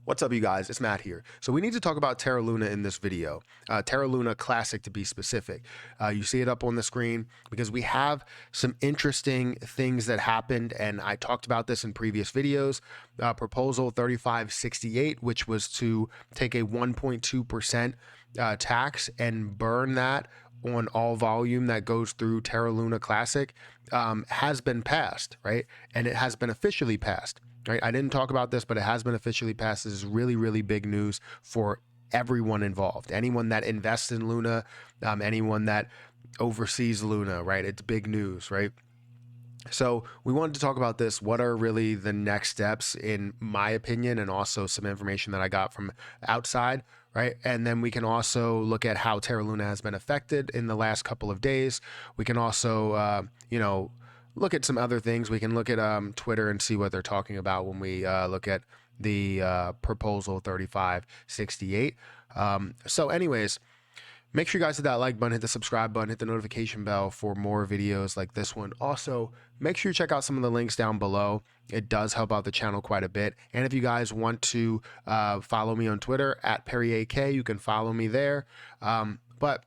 What's up, you guys? It's Matt here. So we need to talk about Terra Luna in this video. Terra Luna Classic, to be specific. You see it up on the screen because we have some interesting things that happened, and I talked about this in previous videos. Proposal 3568, which was to take a 1.2% tax and burn that on all volume that goes through Terra Luna Classic, has been passed, right? And it has been officially passed. Right? I didn't talk about this, but it has been officially passed. This is really, really big news for everyone involved. Anyone that invests in Luna, anyone that oversees Luna, right? It's big news, right? So we wanted to talk about this. What are really the next steps, in my opinion, and also some information that I got from outside, right? And then we can also look at how Terra Luna has been affected in the last couple of days. We can also, look at some other things. We can look at Twitter and see what they're talking about when we look at the proposal 3568. So anyways, make sure you guys hit that like button, hit the subscribe button, hit the notification bell for more videos like this one. Also, make sure you check out some of the links down below. It does help out the channel quite a bit. And if you guys want to follow me on Twitter at PerryAK, you can follow me there. But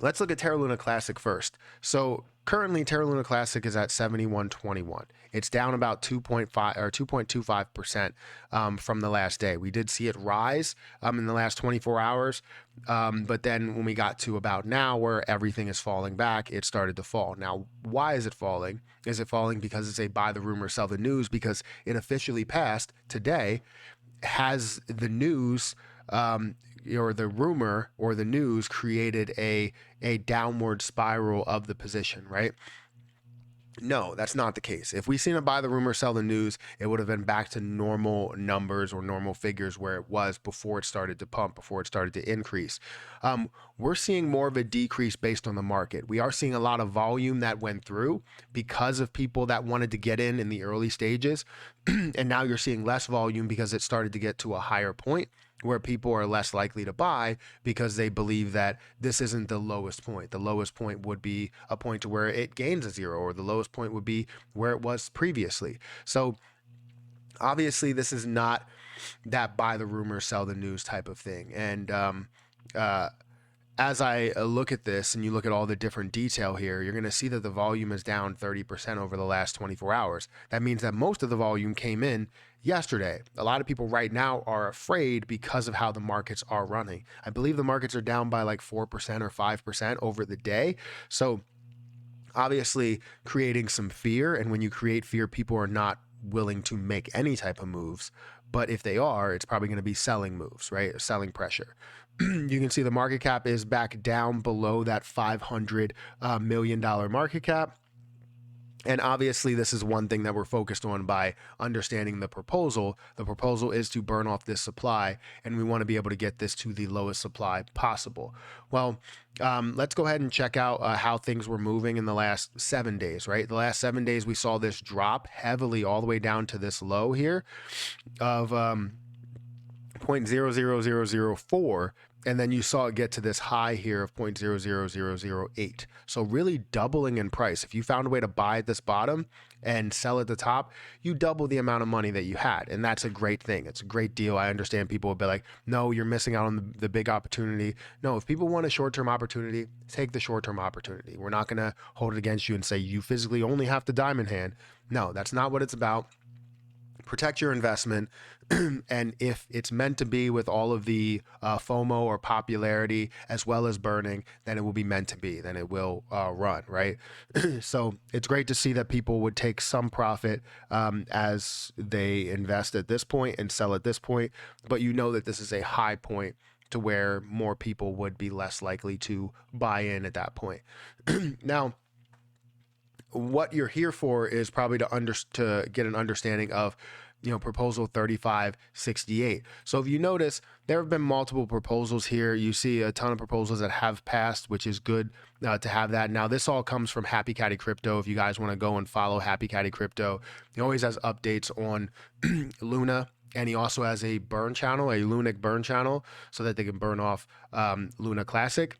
let's look at Terra Luna Classic first. So currently Terra Luna Classic is at 71.21. It's down about 2.5 or 2.25% from the last day. We did see it rise in the last 24 hours. But then when we got to about now, where everything is falling back, it started to fall. Now, why is it falling? Is it falling because it's a buy the rumor, sell the news? Because it officially passed today. Has the news or the rumor or the news created a downward spiral of the position, right? No, that's not the case. If we seen a buy the rumor, sell the news, it would have been back to normal numbers or normal figures where it was before it started to pump, before it started to increase. We're seeing more of a decrease based on the market. We are seeing a lot of volume that went through because of people that wanted to get in the early stages. And now you're seeing less volume because it started to get to a higher point where people are less likely to buy because they believe that this isn't the lowest point. The lowest point would be a point to where it gains a zero, or the lowest point would be where it was previously. So obviously this is not that buy the rumor, sell the news type of thing. And as I look at this and you look at all the different detail here, you're going to see that the volume is down 30% over the last 24 hours. That means that most of the volume came in yesterday. A lot of people right now are afraid because of how the markets are running. I believe the markets are down by like 4% or 5% over the day. So obviously creating some fear. And when you create fear, people are not willing to make any type of moves. But if they are, it's probably going to be selling moves, right? Selling pressure. You can see the market cap is back down below that $500 million market cap. And obviously, this is one thing that we're focused on by understanding the proposal. The proposal is to burn off this supply, and we want to be able to get this to the lowest supply possible. Well, let's go ahead and check out how things were moving in the last 7 days, right? The last 7 days, we saw this drop heavily all the way down to this low here of 0.00004. And then you saw it get to this high here of 0.00008. So really doubling in price. If you found a way to buy at this bottom and sell at the top, you double the amount of money that you had. And that's a great thing. It's a great deal. I understand people will be like, no, you're missing out on the big opportunity. No, if people want a short-term opportunity, take the short-term opportunity. We're not going to hold it against you and say you physically only have the diamond hand. No, that's not what it's about. Protect your investment. And if it's meant to be with all of the FOMO or popularity as well as burning, then it will be meant to be. Then it will run, right? So it's great to see that people would take some profit as they invest at this point and sell at this point. But you know that this is a high point to where more people would be less likely to buy in at that point. Now, what you're here for is probably to get an understanding of, proposal 3568. So if you notice, there have been multiple proposals here. You see a ton of proposals that have passed, which is good to have that. Now, this all comes from Happy Caddy Crypto. If you guys want to go and follow Happy Caddy Crypto, he always has updates on Luna. And he also has a burn channel, a Lunic burn channel, so that they can burn off Luna Classic,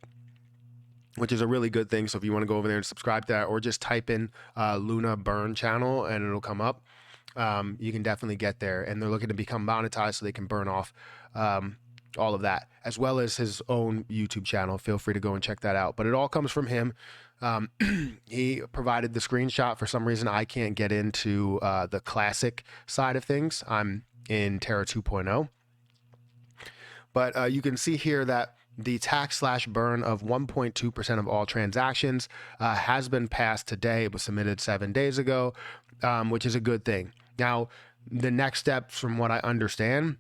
which is a really good thing. So if you want to go over there and subscribe to that, or just type in Luna burn channel and it'll come up. you can definitely get there. And they're looking to become monetized so they can burn off all of that, as well as his own YouTube channel. Feel free to go and check that out. But it all comes from him. He provided the screenshot. For some reason, I can't get into the classic side of things. I'm in Terra 2.0. But you can see here that the tax/burn of 1.2% of all transactions has been passed today. It was submitted 7 days ago, which is a good thing. Now, the next steps, from what I understand,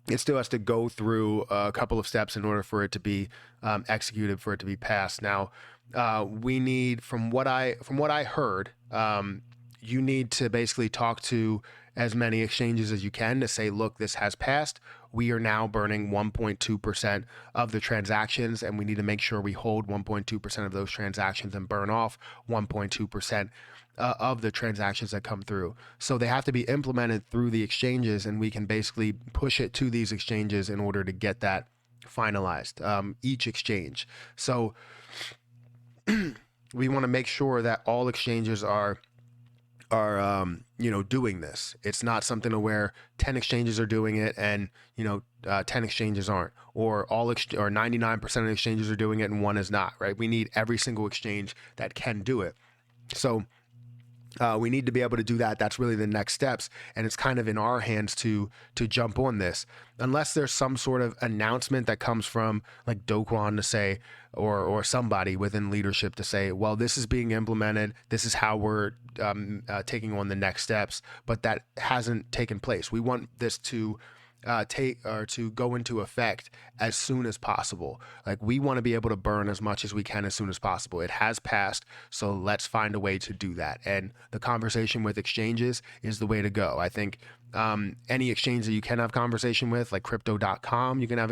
it still has to go through a couple of steps in order for it to be executed, for it to be passed. Now, we need, from what I heard, you need to basically talk to as many exchanges as you can to say, look, this has passed. We are now burning 1.2% of the transactions, and we need to make sure we hold 1.2% of those transactions and burn off 1.2% of the transactions that come through. So they have to be implemented through the exchanges, and we can basically push it to these exchanges in order to get that finalized, each exchange. So we want to make sure that all exchanges are doing this. It's not something to where 10 exchanges are doing it and 10 exchanges aren't, or 99% of exchanges are doing it and one is not, right? We need every single exchange that can do it. So we need to be able to do that. That's really the next steps, and it's kind of in our hands to jump on this, unless there's some sort of announcement that comes from like Do Kwon to say, or somebody within leadership to say, well, this is being implemented, this is how we're taking on the next steps. But that hasn't taken place. We want this to to go into effect as soon as possible. Like, we want to be able to burn as much as we can as soon as possible. It has passed, so let's find a way to do that. And the conversation with exchanges is the way to go. I think any exchange that you can have conversation with, like crypto.com, you have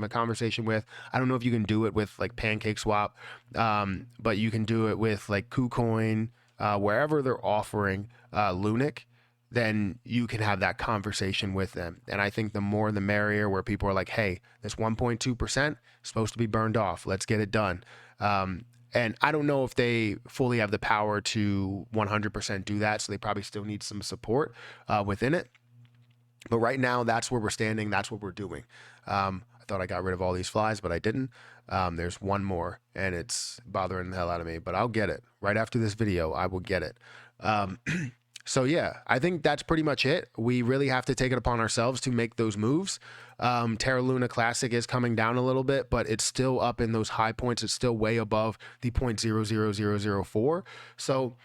a conversation with. I don't know if you can do it with like PancakeSwap, but you can do it with like KuCoin, wherever they're offering Lunic. Then you can have that conversation with them. And I think the more the merrier, where people are like, hey, this 1.2% is supposed to be burned off. Let's get it done. And I don't know if they fully have the power to 100% do that. So they probably still need some support within it. But right now, that's where we're standing. That's what we're doing. I thought I got rid of all these flies, but I didn't. There's one more, and it's bothering the hell out of me. But I'll get it. Right after this video, I will get it. So yeah, I think that's pretty much it. We really have to take it upon ourselves to make those moves. Terra Luna Classic is coming down a little bit, but it's still up in those high points. It's still way above the 0.00004. So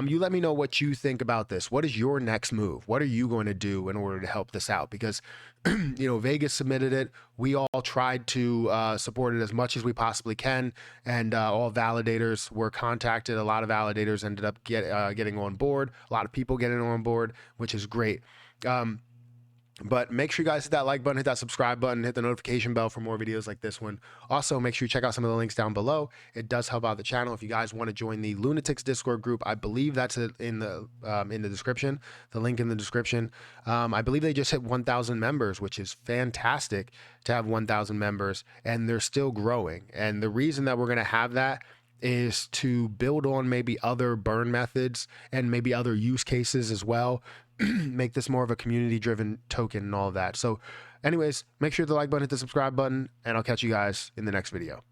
you let me know what you think about this. What is your next move? What are you going to do in order to help this out? Because Vegas submitted it. We all tried to support it as much as we possibly can, and all validators were contacted. A lot of validators ended up getting on board. A lot of people getting on board, which is great. But make sure you guys hit that like button, hit that subscribe button, hit the notification bell for more videos like this one. Also, make sure you check out some of the links down below. It does help out the channel. If you guys want to join the Lunatics Discord group, I believe that's in the description, the link in the description. I believe they just hit 1,000 members, which is fantastic to have 1,000 members, and they're still growing. And the reason that we're going to have that is to build on maybe other burn methods and maybe other use cases as well. Make this more of a community driven token and all of that. So anyways, make sure to hit the like button, hit the subscribe button, and I'll catch you guys in the next video.